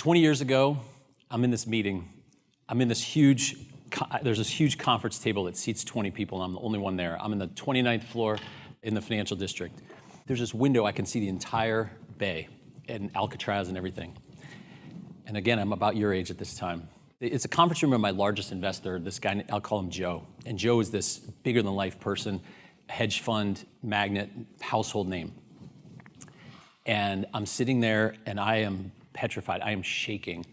20 years ago, I'm in this meeting. I'm in this huge, there's this huge conference table that seats 20 people, and I'm the only one there. I'm in the 29th floor in the financial district. There's this window, I can see the entire bay and Alcatraz and everything. And again, I'm about your age at this time. It's a conference room of my largest investor, this guy, I'll call him Joe. And Joe is this bigger than life person, hedge fund, magnate, household name. And I'm sitting there and I am petrified, I am shaking.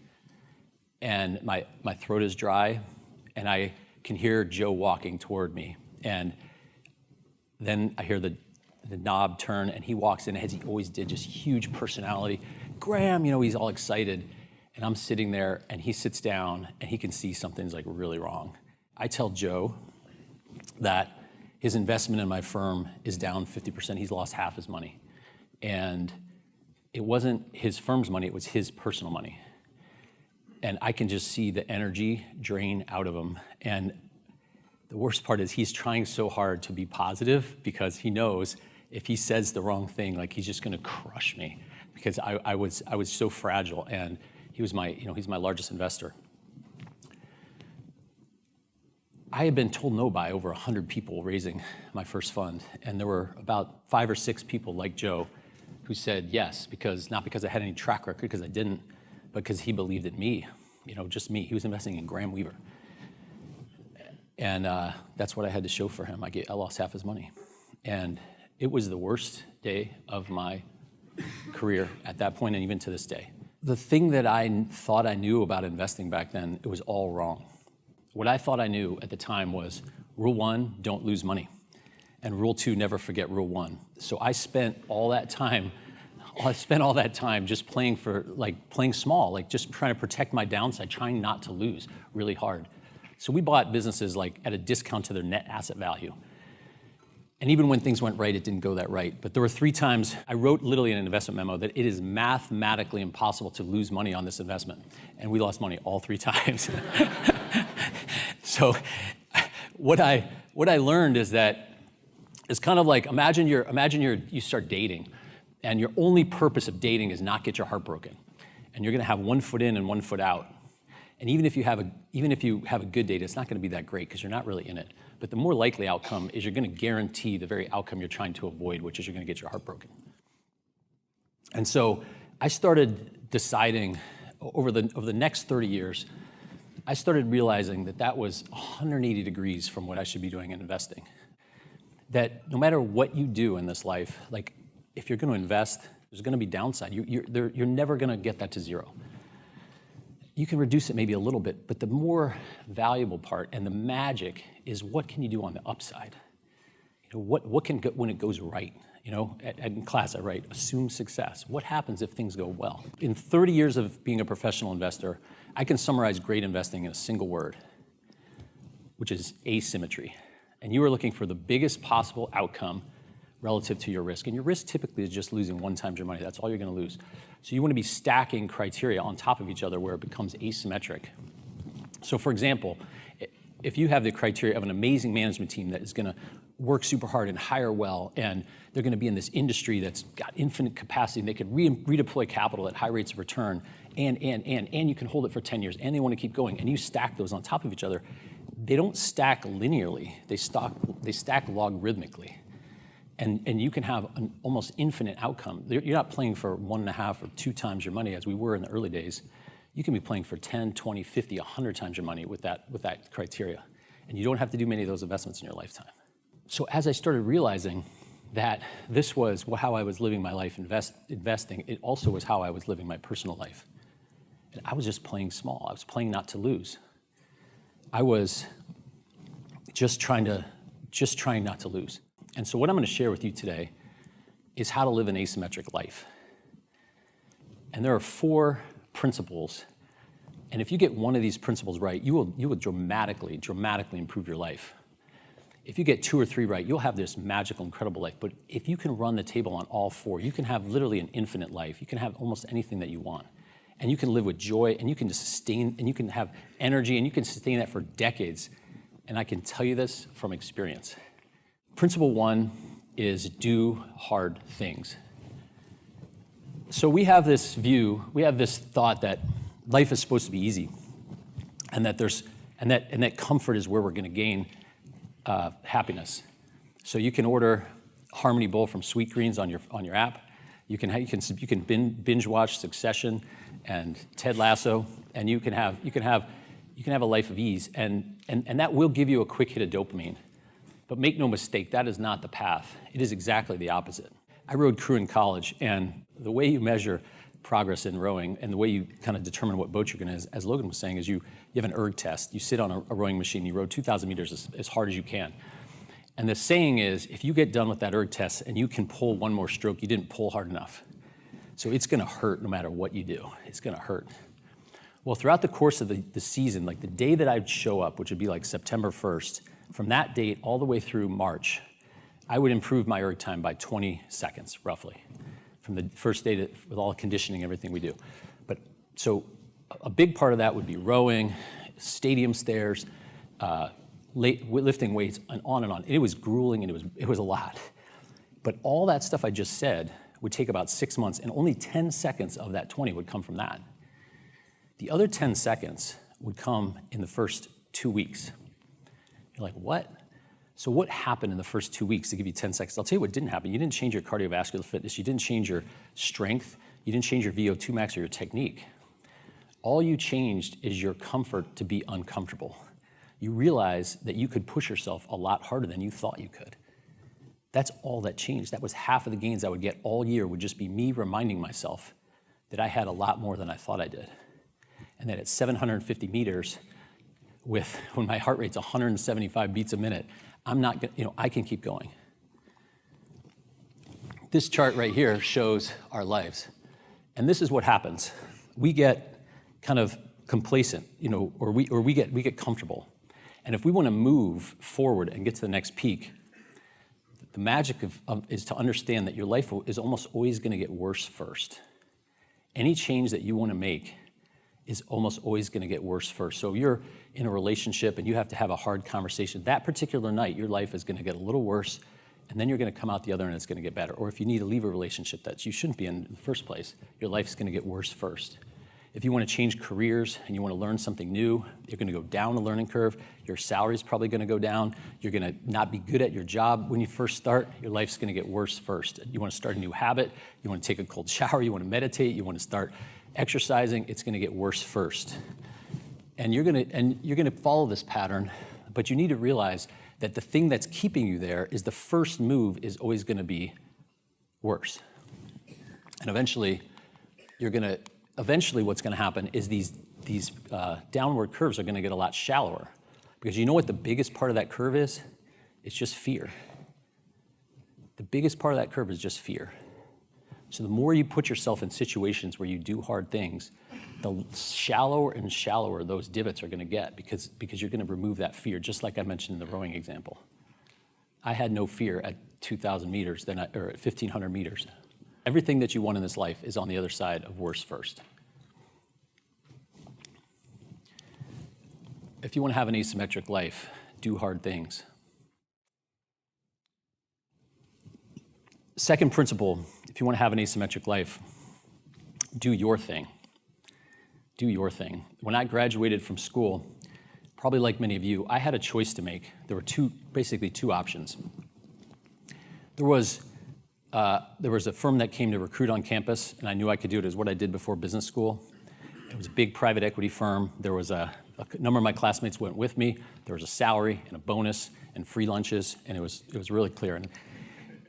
And my throat is dry and I can hear Joe walking toward me. And then I hear the knob turn and he walks in as he always did, just huge personality. Graham, he's all excited. And I'm sitting there and he sits down and he can see something's like really wrong. I tell Joe that his investment in my firm is down 50%. He's lost half his money. And it wasn't his firm's money, it was his personal money. And I can just see the energy drain out of him. And the worst part is he's trying so hard to be positive because he knows if he says the wrong thing, like he's just gonna crush me because I was so fragile. And he was he's my largest investor. I had been told no by over 100 people raising my first fund. And there were about 5 or 6 people like Joe who said yes, not because I had any track record, because I didn't, but because he believed in me, just me. He was investing in Graham Weaver. And that's what I had to show for him. I lost half his money. And it was the worst day of my career at that point and even to this day. The thing that I thought I knew about investing back then, it was all wrong. What I thought I knew at the time was rule 1, don't lose money. And rule 2, never forget rule 1. So I spent all that time just playing small, just trying to protect my downside, trying not to lose really hard. So we bought businesses at a discount to their net asset value. And even when things went right, it didn't go that right. But there were 3 times, I wrote literally in an investment memo that it is mathematically impossible to lose money on this investment. And we lost money all 3 times. So what I learned is that it's kind of like, imagine you start dating and your only purpose of dating is not get your heart broken. And you're gonna have 1 foot in and 1 foot out. And even if you have a good date, it's not gonna be that great because you're not really in it. But the more likely outcome is you're gonna guarantee the very outcome you're trying to avoid, which is you're gonna get your heart broken. And so I started deciding over the next 30 years, I started realizing that was 180 degrees from what I should be doing in investing. That no matter what you do in this life, if you're gonna invest, there's gonna be downside. You're never gonna get that to 0. You can reduce it maybe a little bit, but the more valuable part and the magic is what can you do on the upside? What can go when it goes right? In class I write, assume success. What happens if things go well? In 30 years of being a professional investor, I can summarize great investing in a single word, which is asymmetry. And you are looking for the biggest possible outcome relative to your risk. And your risk typically is just losing 1 time your money. That's all you're gonna lose. So you wanna be stacking criteria on top of each other where it becomes asymmetric. So for example, if you have the criteria of an amazing management team that is gonna work super hard and hire well, and they're gonna be in this industry that's got infinite capacity, and they could redeploy capital at high rates of return, and you can hold it for 10 years, and they wanna keep going, and you stack those on top of each other, they don't stack linearly, they stack logarithmically. And you can have an almost infinite outcome. You're not playing for 1.5 or 2 times your money as we were in the early days. You can be playing for 10, 20, 50, 100 times your money with that criteria. And you don't have to do many of those investments in your lifetime. So as I started realizing that this was how I was living my life investing, it also was how I was living my personal life. And I was just playing small. I was playing not to lose. I was just trying not to lose. And so what I'm gonna share with you today is how to live an asymmetric life. And there are 4 principles. And if you get one of these principles right, you will dramatically improve your life. If you get 2 or 3 right, you'll have this magical, incredible life. But if you can run the table on all 4, you can have literally an infinite life. You can have almost anything that you want. And you can live with joy, and you can sustain, and you can have energy, and you can sustain that for decades. And I can tell you this from experience. Principle 1 is do hard things. So we have this thought that life is supposed to be easy, and that comfort is where we're going to gain happiness. So you can order Harmony Bowl from Sweetgreens on your app. You can binge watch Succession and Ted Lasso, and you can have a life of ease, and that will give you a quick hit of dopamine. But make no mistake, that is not the path. It is exactly the opposite. I rowed crew in college, and the way you measure progress in rowing and the way you kind of determine what boat you're going to, as Logan was saying, is you have an erg test. You sit on a rowing machine, you row 2,000 meters as hard as you can. And the saying is, if you get done with that erg test and you can pull one more stroke, you didn't pull hard enough. So it's going to hurt no matter what you do. It's going to hurt. Well, throughout the course of the season, like the day that I'd show up, which would be like September 1st, from that date all the way through March, I would improve my erg time by 20 seconds, roughly, from the first day with all the conditioning, everything we do. But so a big part of that would be rowing, stadium stairs, lifting weights, and on and on. It was grueling, and it was a lot. But all that stuff I just said would take about 6 months, and only 10 seconds of that 20 would come from that. The other 10 seconds would come in the first 2 weeks. You're like, what? So what happened in the first 2 weeks to give you 10 seconds? I'll tell you what didn't happen. You didn't change your cardiovascular fitness. You didn't change your strength. You didn't change your VO2 max or your technique. All you changed is your comfort to be uncomfortable. You realize that you could push yourself a lot harder than you thought you could. That's all that changed. That was half of the gains I would get all year, would just be me reminding myself that I had a lot more than I thought I did. And that at 750 meters, when my heart rate's 175 beats a minute, I can keep going. This chart right here shows our lives. And this is what happens. We get kind of complacent, or we get comfortable. And if we want to move forward and get to the next peak, the magic is to understand that your life is almost always going to get worse first. Any change that you want to make is almost always going to get worse first. So if you're in a relationship and you have to have a hard conversation, that particular night, your life is going to get a little worse, and then you're going to come out the other and it's going to get better. Or if you need to leave a relationship that you shouldn't be in the first place, your life's going to get worse first. If you want to change careers and you want to learn something new, you're going to go down the learning curve. Your salary's probably going to go down. You're going to not be good at your job when you first start. Your life's going to get worse first. You want to start a new habit. You want to take a cold shower. You want to meditate. You want to start exercising. It's going to get worse first. And you're going to follow this pattern, but you need to realize that the thing that's keeping you there is the first move is always going to be worse. And eventually what's going to happen is these downward curves are going to get a lot shallower. Because you know what the biggest part of that curve is? It's just fear. The biggest part of that curve is just fear. So the more you put yourself in situations where you do hard things, the shallower and shallower those divots are going to get because you're going to remove that fear, just like I mentioned in the rowing example. I had no fear at 2,000 meters or at 1,500 meters. Everything that you want in this life is on the other side of worse first. If you want to have an asymmetric life, do hard things. Second principle, if you want to have an asymmetric life, do your thing. Do your thing. When I graduated from school, probably like many of you, I had a choice to make. There were basically two options. There was a firm that came to recruit on campus, and I knew I could do it. It was what I did before business school. It was a big private equity firm. There was a number of my classmates went with me. There was a salary and a bonus and free lunches, and it was really clear.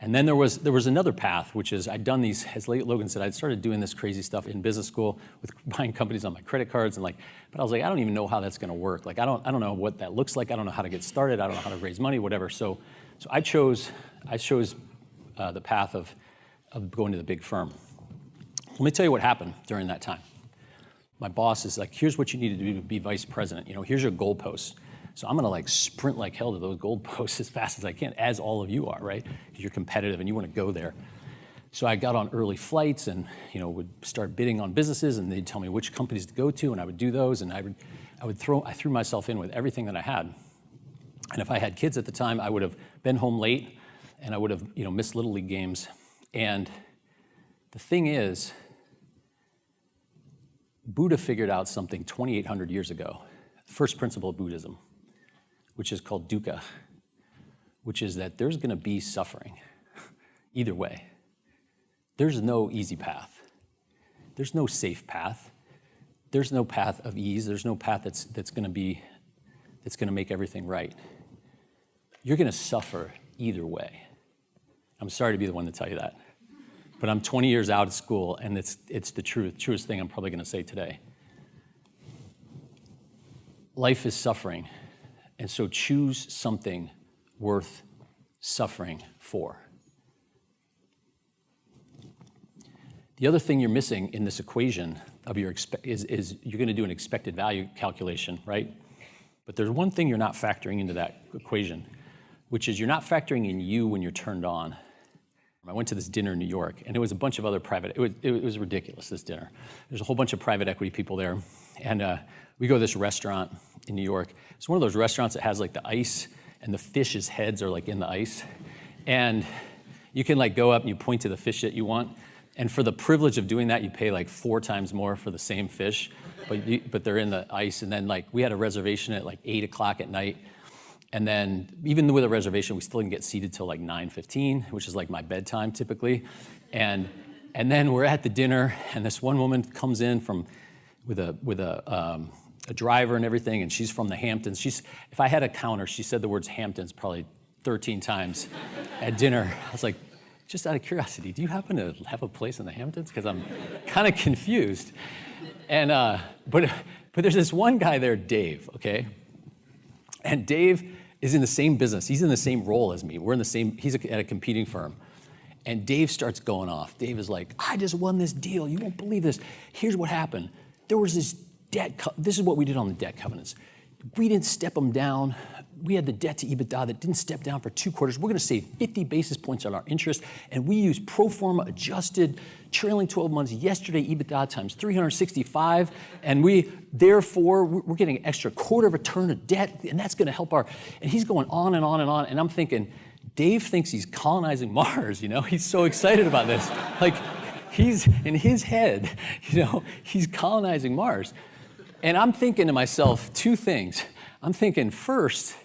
And then there was another path, which is I'd done these, as Logan said, I'd started doing this crazy stuff in business school with buying companies on my credit cards, but I was like, I don't even know how that's going to work. I don't know what that looks like. I don't know how to get started. I don't know how to raise money, whatever. So I chose the path of going to the big firm. Let me tell you what happened during that time. My boss is like, here's what you need to do to be vice president. Here's your goalposts. So I'm going to sprint like hell to those goalposts as fast as I can, as all of you are, right? Because you're competitive and you want to go there. So I got on early flights and would start bidding on businesses, and they'd tell me which companies to go to, and I would do those, and I threw myself in with everything that I had. And if I had kids at the time, I would have been home late, and I would have missed Little League games. And the thing is, Buddha figured out something 2,800 years ago, first principle of Buddhism, which is called dukkha, which is that there's going to be suffering either way. There's no easy path. There's no safe path. There's no path of ease. There's no path that's going to make everything right. You're going to suffer either way. I'm sorry to be the one to tell you that, but I'm 20 years out of school, and it's the truest thing I'm probably going to say today. Life is suffering, and so choose something worth suffering for. The other thing you're missing in this equation of is you're going to do an expected value calculation, right? But there's one thing you're not factoring into that equation, which is you're not factoring in you when you're turned on. I went to this dinner in New York, and it was a bunch of other it was ridiculous, this dinner. There's a whole bunch of private equity people there, and we go to this restaurant in New York. It's one of those restaurants that has like the ice, and the fish's heads are like in the ice. And you can like go up and you point to the fish that you want, and for the privilege of doing that, you pay like 4 times more for the same fish, but they're in the ice. And then like we had a reservation at like 8 o'clock at night. And then even with a reservation, we still didn't get seated till like 9:15, which is like my bedtime typically. And then we're at the dinner, and this one woman comes in with a driver and everything, and she's from the Hamptons. If I had a counter, she said the words Hamptons probably 13 times at dinner. I was like, just out of curiosity, do you happen to have a place in the Hamptons? Because I'm kind of confused. And but there's this one guy there, Dave, okay? And Dave is in the same business. He's in the same role as me. He's at a competing firm. And Dave starts going off. Dave is like, I just won this deal. You won't believe this. Here's what happened. There was this this is what we did on the debt covenants. We didn't step them down. We had the debt to EBITDA that didn't step down for 2 quarters. We're going to save 50 basis points on our interest, and we use pro forma adjusted trailing 12 months yesterday EBITDA times 365, and therefore we're getting an extra quarter of a turn of debt, and that's going to help and he's going on and on and on, and I'm thinking, Dave thinks he's colonizing Mars, you know? He's so excited about this. Like, he's, in his head, you know, he's colonizing Mars. And I'm thinking to myself 2 things. I'm thinking, first,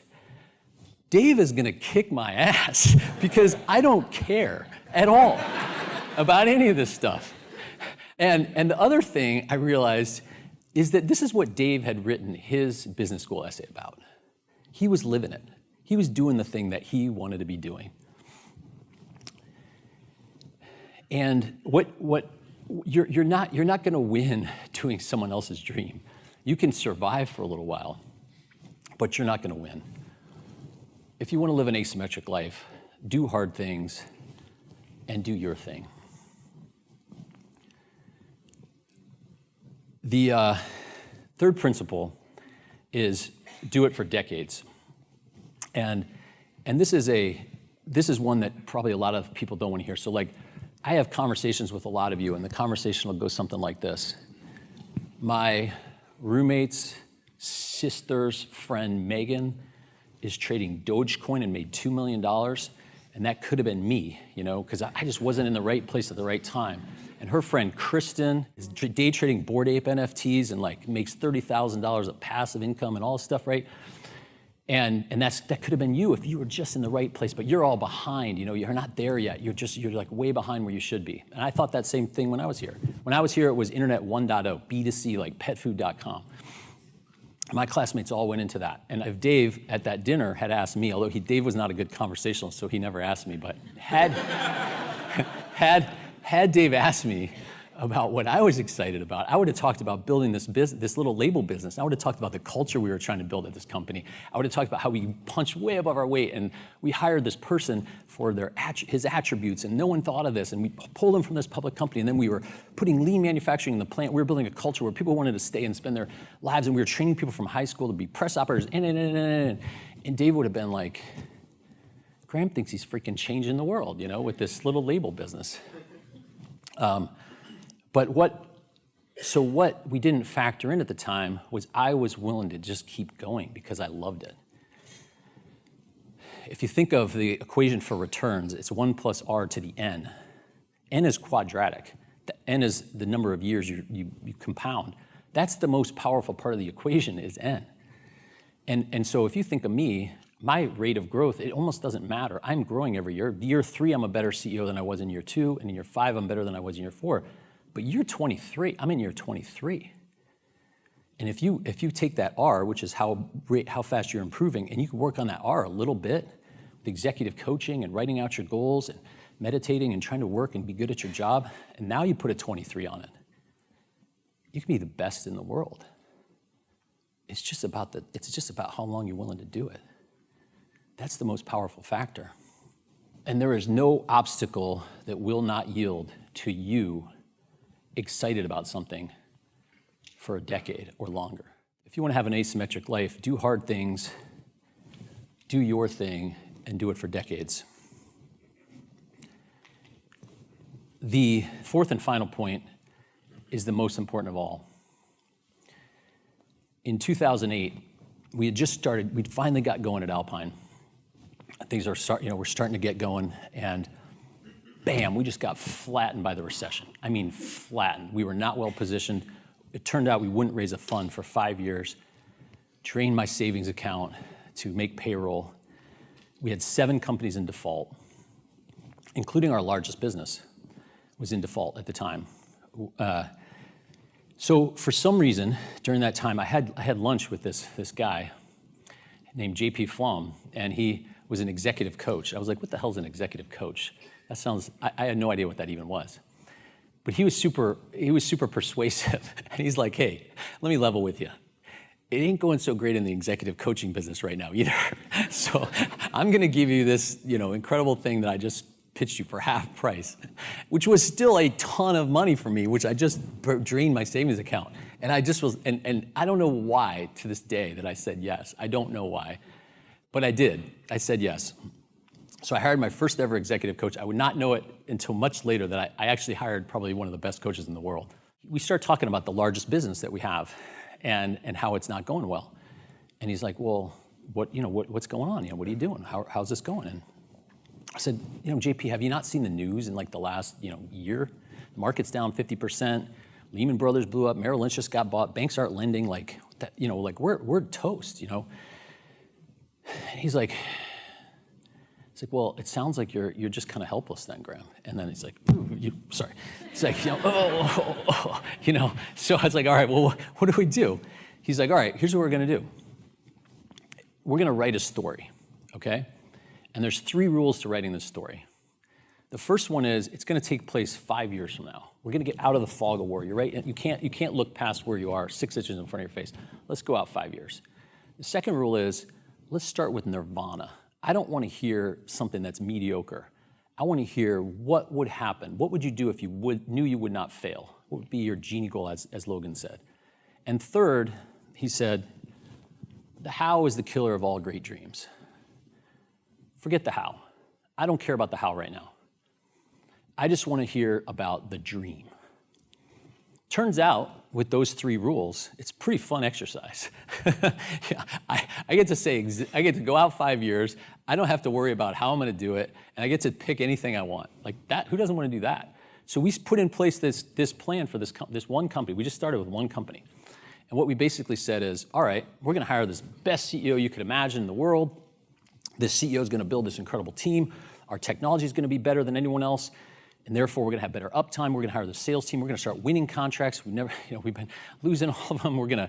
Dave is gonna kick my ass because I don't care at all about any of this stuff. And the other thing I realized is that this is what Dave had written his business school essay about. He was living it. He was doing the thing that he wanted to be doing. And you're not gonna win doing someone else's dream. You can survive for a little while, but you're not gonna win. If you wanna live an asymmetric life, do hard things and do your thing. The third principle is do it for decades. And this is one that probably a lot of people don't wanna hear. So like, I have conversations with a lot of you, and the conversation will go something like this. My roommate's sister's friend, Megan, is trading Dogecoin and made $2 million, and that could have been me, you know, because I just wasn't in the right place at the right time. And her friend, Kristen, is day trading Bored Ape NFTs and like makes $30,000 of passive income and all this stuff, right? And that could have been you if you were just in the right place, but you're all behind, you know, you're not there yet. You're like way behind where you should be. And I thought that same thing when I was here. When I was here, it was Internet 1.0, B2C, like petfood.com. My classmates all went into that. And if Dave at that dinner had asked me, although Dave was not a good conversationalist, so he never asked me, but had Dave asked me about what I was excited about, I would have talked about building this little label business. I would have talked about the culture we were trying to build at this company. I would have talked about how we punched way above our weight, and we hired this person for his attributes, and no one thought of this, and we pulled him from this public company, and then we were putting lean manufacturing in the plant. We were building a culture where people wanted to stay and spend their lives, and we were training people from high school to be press operators, and Dave would have been like, Graham thinks he's freaking changing the world, you know, with this little label business. But what we didn't factor in at the time was I was willing to just keep going because I loved it. If you think of the equation for returns, it's 1 plus r to the n. N is quadratic. The n is the number of years you compound. That's the most powerful part of the equation is N. And so if you think of me, my rate of growth, it almost doesn't matter. I'm growing every year. Year 3, I'm a better CEO than I was in year 2, and in year 5, I'm better than I was in year 4. But year 23, I'm in year 23. And if you take that R, which is how fast you're improving, and you can work on that R a little bit with executive coaching and writing out your goals and meditating and trying to work and be good at your job, and now you put a 23 on it, you can be the best in the world. It's just about how long you're willing to do it. That's the most powerful factor. And there is no obstacle that will not yield to you excited about something for a decade or longer. If you want to have an asymmetric life, do hard things, do your thing, and do it for decades. The fourth and final point is the most important of all. In 2008, we'd finally got going at Alpine. Things we're starting to get going, and bam, we just got flattened by the recession. I mean, flattened. We were not well positioned. It turned out we wouldn't raise a fund for 5 years, drained my savings account to make payroll. We had 7 companies in default, including our largest business was in default at the time. So for some reason, during that time, I had lunch with this guy named JP Flom, and he was an executive coach. I was like, what the hell is an executive coach? That sounds, I had no idea what that even was. But he was super persuasive. And he's like, hey, let me level with you. It ain't going so great in the executive coaching business right now either. So I'm gonna give you this incredible thing that I just pitched you for half price, which was still a ton of money for me, which I just drained my savings account. And I just was, and I don't know why to this day that I said yes. I don't know why. But I did. I said yes. So I hired my first ever executive coach. I would not know it until much later that I actually hired probably one of the best coaches in the world. We start talking about the largest business that we have and how it's not going well. And he's like, well, what's going on? What are you doing? How's this going? And I said, JP, have you not seen the news in like the last year? The market's down 50%. Lehman Brothers blew up. Merrill Lynch just got bought. Banks aren't lending. Like that, like we're toast. And he's like, well, it sounds like you're just kind of helpless then, Graham. And then he's like, sorry. It's like, So I was like, all right, well, what do we do? He's like, all right, here's what we're gonna do. We're gonna write a story, okay? And there's 3 rules to writing this story. The first one is it's gonna take place 5 years from now. We're gonna get out of the fog of war. You're right, you can't look past where you are 6 inches in front of your face. Let's go out 5 years. The second rule is let's start with nirvana. I don't want to hear something that's mediocre. I want to hear what would happen. What would you do if you knew you would not fail? What would be your genie goal, as Logan said? And third, he said, the how is the killer of all great dreams. Forget the how. I don't care about the how right now. I just want to hear about the dream. Turns out, with those 3 rules, it's a pretty fun exercise. I get to go out 5 years. I don't have to worry about how I'm going to do it, and I get to pick anything I want. Like that, who doesn't want to do that? So we put in place this plan for this one company. We just started with one company. And what we basically said is, all right, we're going to hire this best CEO you could imagine in the world. This CEO is going to build this incredible team. Our technology is going to be better than anyone else. And therefore, we're going to have better uptime. We're going to hire the sales team. We're going to start winning contracts. We've been losing all of them. We're going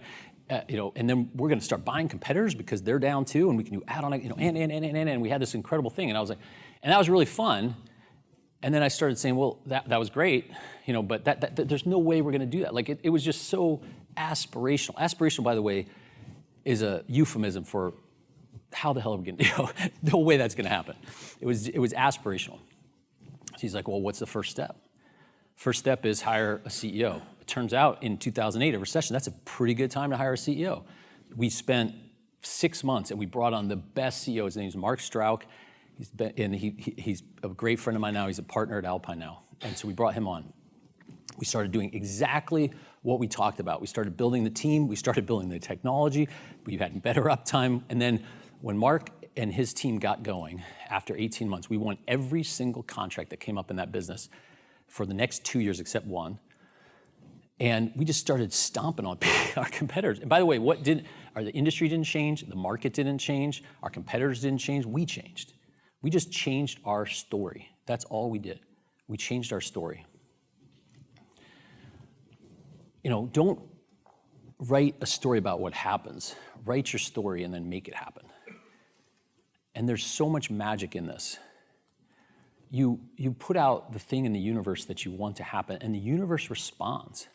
to, and then we're going to start buying competitors because they're down too, and we can do add-on, and we had this incredible thing. And I was like, and that was really fun. And then I started saying, well, that was great, but that there's no way we're going to do that. Like it was just so aspirational. Aspirational, by the way, is a euphemism for how the hell are we going to, no way that's going to happen. It was aspirational. He's like, well, what's the first step? First step is hire a CEO. It turns out in 2008, a recession, that's a pretty good time to hire a CEO. We spent 6 months and we brought on the best CEO. His name's Mark Strauch. He's a great friend of mine now. He's a partner at Alpine now. And so we brought him on. We started doing exactly what we talked about. We started building the team. We started building the technology. We had better uptime. And then when Mark and his team got going, after 18 months, we won every single contract that came up in that business for the next 2 years except one. And we just started stomping on our competitors. And by the way, the industry didn't change, the market didn't change, our competitors didn't change, we changed. We just changed our story. That's all we did. We changed our story. Don't write a story about what happens. Write your story and then make it happen. And there's so much magic in this. You put out the thing in the universe that you want to happen, and the universe responds.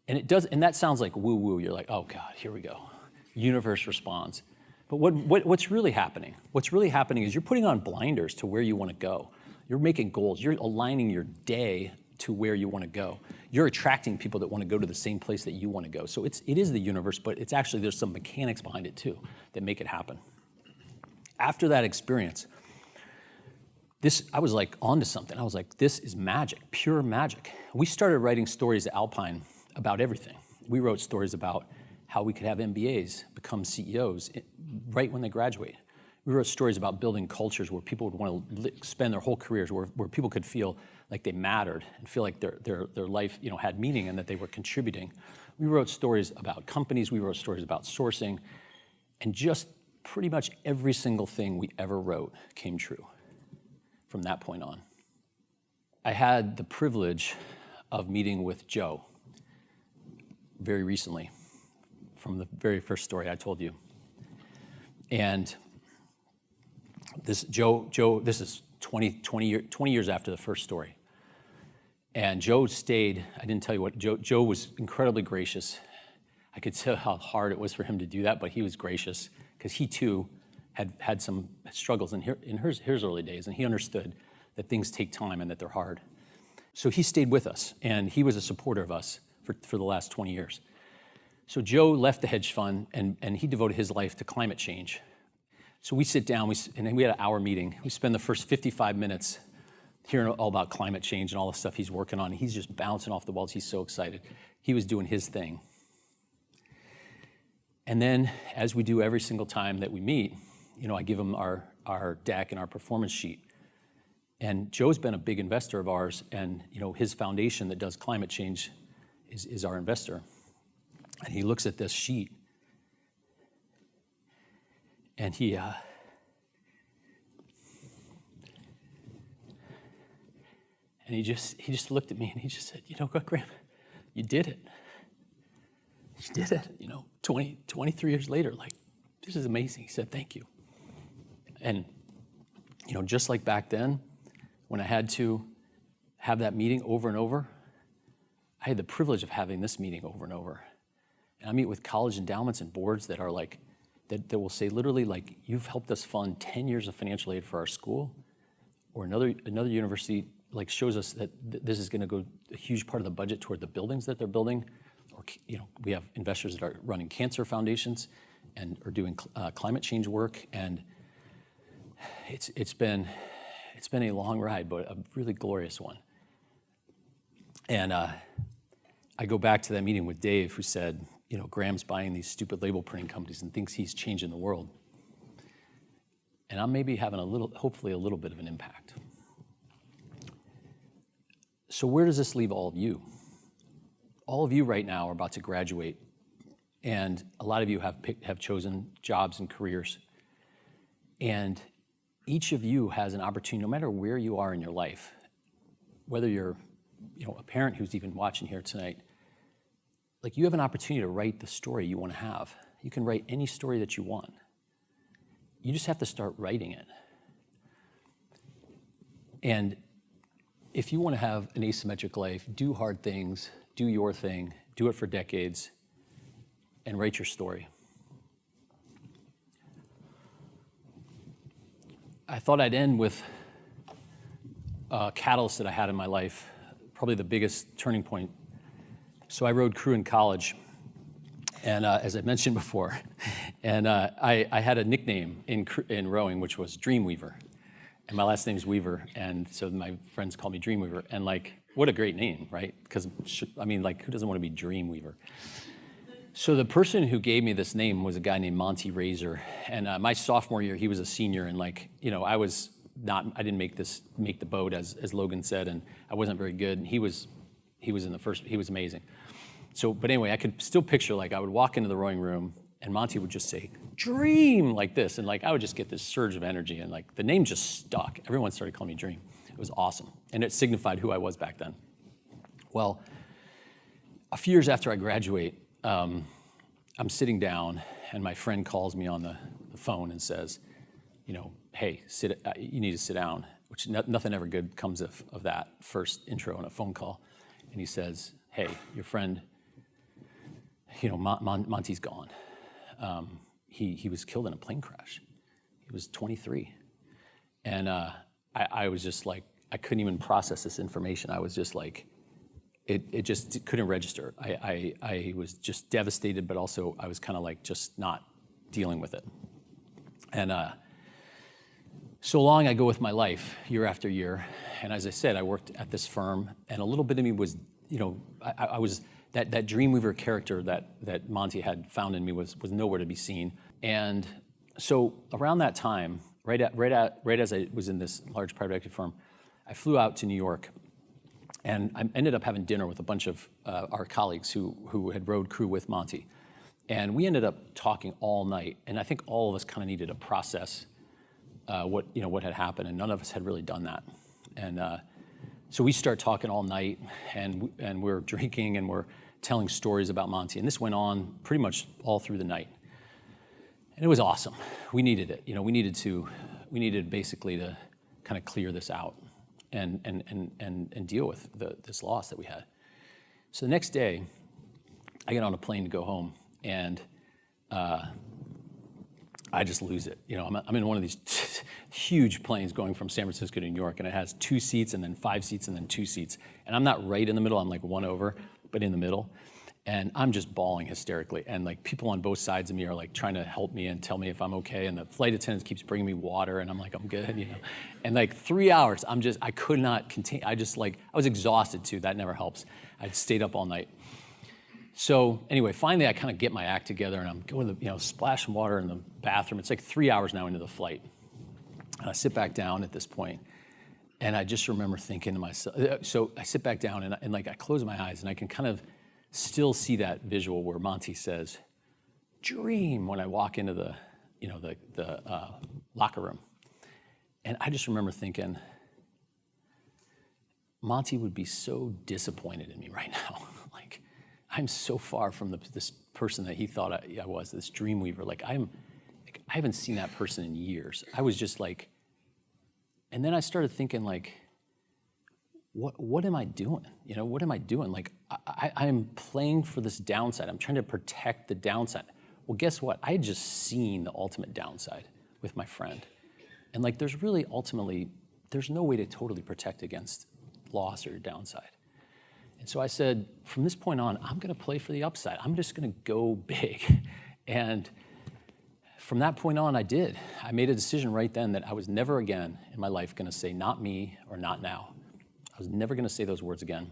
And it does, and that sounds like woo-woo. You're like, oh God, here we go. Universe responds. But what's really happening? What's really happening is you're putting on blinders to where you want to go. You're making goals. You're aligning your day to where you want to go. You're attracting people that want to go to the same place that you want to go. So it is the universe, but it's actually, there's some mechanics behind it too that make it happen. After that experience, I was like onto something. I was like, this is magic, pure magic. We started writing stories at Alpine about everything. We wrote stories about how we could have MBAs become CEOs right when they graduate. We wrote stories about building cultures where people would want to spend their whole careers, where people could feel like they mattered and feel like their life had meaning and that they were contributing. We wrote stories about companies, we wrote stories about sourcing, and just pretty much every single thing we ever wrote came true from that point on. I had the privilege of meeting with Joe very recently, from the very first story I told you. And this is 20 years after the first story. And Joe stayed, I didn't tell you what, Joe was incredibly gracious. I could tell how hard it was for him to do that, but he was gracious because he too had some struggles in his early days, and he understood that things take time and that they're hard. So he stayed with us, and he was a supporter of us for the last 20 years. So Joe left the hedge fund, and he devoted his life to climate change. So we sit down, and then we had an hour meeting. We spend the first 55 minutes hearing all about climate change and all the stuff he's working on. He's just bouncing off the walls. He's so excited. He was doing his thing. And then, as we do every single time that we meet, I give him our deck and our performance sheet. And Joe's been a big investor of ours, and his foundation that does climate change is our investor. And he looks at this sheet, and he just looked at me and he just said, what, Graham, you did it. You did it. 23 years later, like, this is amazing. He said, thank you. And, just like back then, when I had to have that meeting over and over, I had the privilege of having this meeting over and over. And I meet with college endowments and boards that are like, that will say literally like, you've helped us fund 10 years of financial aid for our school, or another university like shows us that this is gonna go a huge part of the budget toward the buildings that they're building, or we have investors that are running cancer foundations and are doing climate change work, and it's been a long ride, but a really glorious one. And I go back to that meeting with Dave, who said, Graham's buying these stupid label printing companies and thinks he's changing the world. And I'm maybe having hopefully a little bit of an impact. So where does this leave all of you? All of you right now are about to graduate, and a lot of you have chosen jobs and careers. And each of you has an opportunity, no matter where you are in your life, whether you're a parent who's even watching here tonight, like, you have an opportunity to write the story you want to have. You can write any story that you want. You just have to start writing it. And if you want to have an asymmetric life, do hard things, do your thing, do it for decades, and write your story. I thought I'd end with a catalyst that I had in my life, probably the biggest turning point. So I rode crew in college, and as I mentioned before, and I had a nickname in rowing, which was Dreamweaver. And my last name is Weaver, and so my friends call me Dreamweaver. And like, what a great name, right? Because, I mean, like, who doesn't want to be Dreamweaver? So the person who gave me this name was a guy named Monty Razor. And my sophomore year, he was a senior, and like, I didn't make the boat, as Logan said, and I wasn't very good. And he was he was in the first, he was amazing. So, but anyway, I could still picture, like, I would walk into the rowing room and Monty would just say, Dream, like this. And like, I would just get this surge of energy and like, the name just stuck. Everyone started calling me Dream. It was awesome. And it signified who I was back then. Well, a few years after I graduate, I'm sitting down and my friend calls me on the phone and says, you know, hey, you need to sit down, which nothing ever good comes of that first intro on a phone call. And he says, hey, your friend, you know, Monty's gone. He was killed in a plane crash. He was 23. And I was just like, I couldn't even process this information. I was just like, it just couldn't register. I was just devastated, but also I was kind of like just not dealing with it. And so along I go with my life year after year. And as I said, I worked at this firm, and a little bit of me was, you know, I was, that Dreamweaver character that Monty had found in me was nowhere to be seen. And so around that time, right as I was in this large private equity firm, I flew out to New York, and I ended up having dinner with a bunch of our colleagues who had rowed crew with Monty. And we ended up talking all night, and I think all of us kind of needed to process what had happened, and none of us had really done that. And so we start talking all night, and we're drinking, and we're telling stories about Monty, and this went on pretty much all through the night. And it was awesome. We needed it. You know, we needed basically to kind of clear this out and deal with this loss that we had. So the next day, I get on a plane to go home, and I just lose it. You know, I'm in one of these huge planes going from San Francisco to New York, and it has 2 seats and then 5 seats and then 2 seats. And I'm not right in the middle, I'm like one over, but in the middle. And I'm just bawling hysterically. And like people on both sides of me are like trying to help me and tell me if I'm okay. And the flight attendant keeps bringing me water, and I'm like, I'm good, you know. And like 3 hours, I could not contain, I was exhausted too, that never helps. I'd stayed up all night. So anyway, finally I kind of get my act together, and I'm going to, you know, splash some water in the bathroom. It's like 3 hours now into the flight. And I sit back down at this point, and I just remember thinking to myself, so I sit back down and like I close my eyes, and I can kind of still see that visual where Monty says, Dream, when I walk into the, you know, the locker room. And I just remember thinking, Monty would be so disappointed in me right now. Like, I'm so far from this person that he thought I was, this Dreamweaver. Like, I haven't seen that person in years. I was just like, and then I started thinking, like, what am I doing? You know, what am I doing? Like, I'm playing for this downside. I'm trying to protect the downside. Well, guess what? I had just seen the ultimate downside with my friend. And like, there's no way to totally protect against loss or downside. And so I said, from this point on, I'm gonna play for the upside. I'm just gonna go big. And from that point on, I did. I made a decision right then that I was never again in my life gonna say not me or not now. I was never gonna say those words again.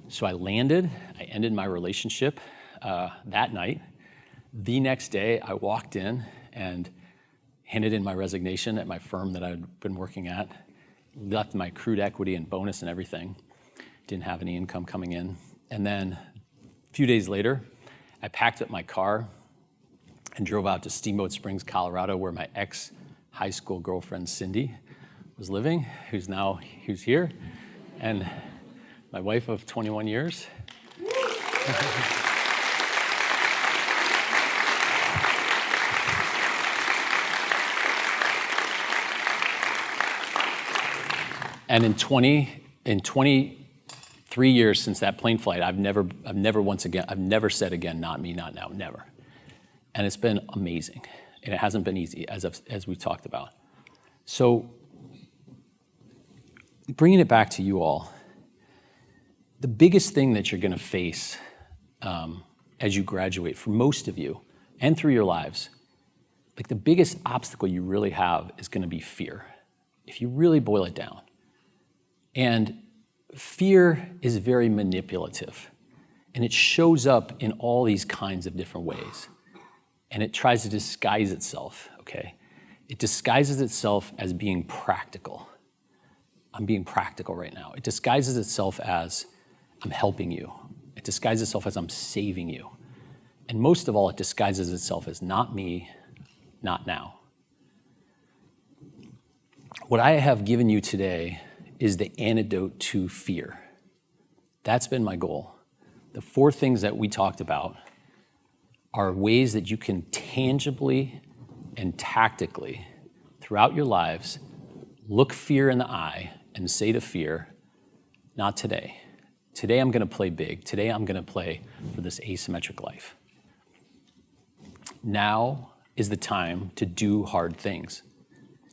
So I landed, I ended my relationship that night. The next day, I walked in and handed in my resignation at my firm that I'd been working at, left my accrued equity and bonus and everything, didn't have any income coming in. And then a few days later, I packed up my car and drove out to Steamboat Springs, Colorado, where my ex-high school girlfriend, Cindy, was living, who's here, and my wife of 21 years. And in 23 years since that plane flight, I've never said again, not me, not now, never. And it's been amazing. And it hasn't been easy, as we've talked about. So bringing it back to you all, the biggest thing that you're gonna face as you graduate, for most of you, and through your lives, like the biggest obstacle you really have is gonna be fear, if you really boil it down. And fear is very manipulative, and it shows up in all these kinds of different ways. And it tries to disguise itself, okay? It disguises itself as being practical. I'm being practical right now. It disguises itself as I'm helping you. It disguises itself as I'm saving you. And most of all, it disguises itself as not me, not now. What I have given you today is the antidote to fear. That's been my goal. The 4 things that we talked about are ways that you can tangibly and tactically, throughout your lives, look fear in the eye and say to fear, not today. Today I'm gonna play big. Today I'm gonna play for this asymmetric life. Now is the time to do hard things.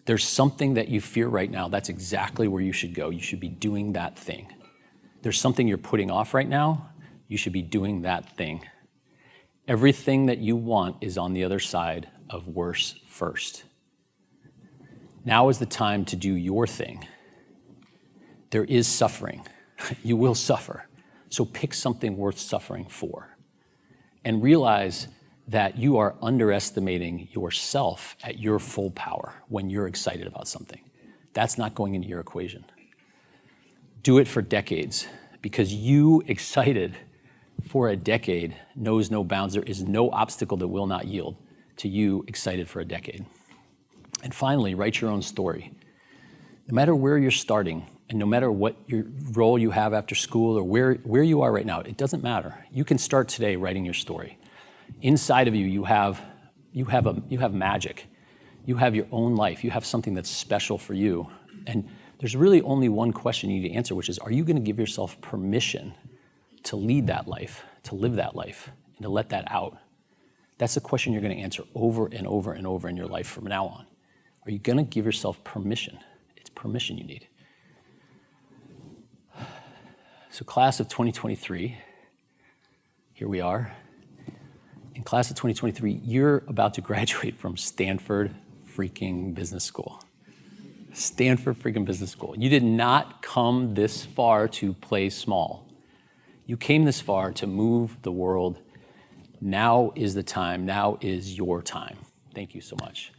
There's something that you fear right now, that's exactly where you should go. You should be doing that thing. There's something you're putting off right now, you should be doing that thing. Everything that you want is on the other side of worse first. Now is the time to do your thing. There is suffering. You will suffer. So pick something worth suffering for. And realize that you are underestimating yourself at your full power when you're excited about something. That's not going into your equation. Do it for decades, because you excited for a decade knows no bounds. There is no obstacle that will not yield to you excited for a decade. And finally, write your own story. No matter where you're starting, and no matter what your role you have after school or where you are right now, it doesn't matter. You can start today writing your story. Inside of you, you have magic. You have your own life. You have something that's special for you. And there's really only one question you need to answer, which is, are you gonna give yourself permission to lead that life, to live that life, and to let that out? That's the question you're gonna answer over and over and over in your life from now on. Are you gonna give yourself permission? It's permission you need. So class of 2023, here we are. In class of 2023, you're about to graduate from Stanford freaking Business School. Stanford freaking Business School. You did not come this far to play small. You came this far to move the world. Now is the time. Now is your time. Thank you so much.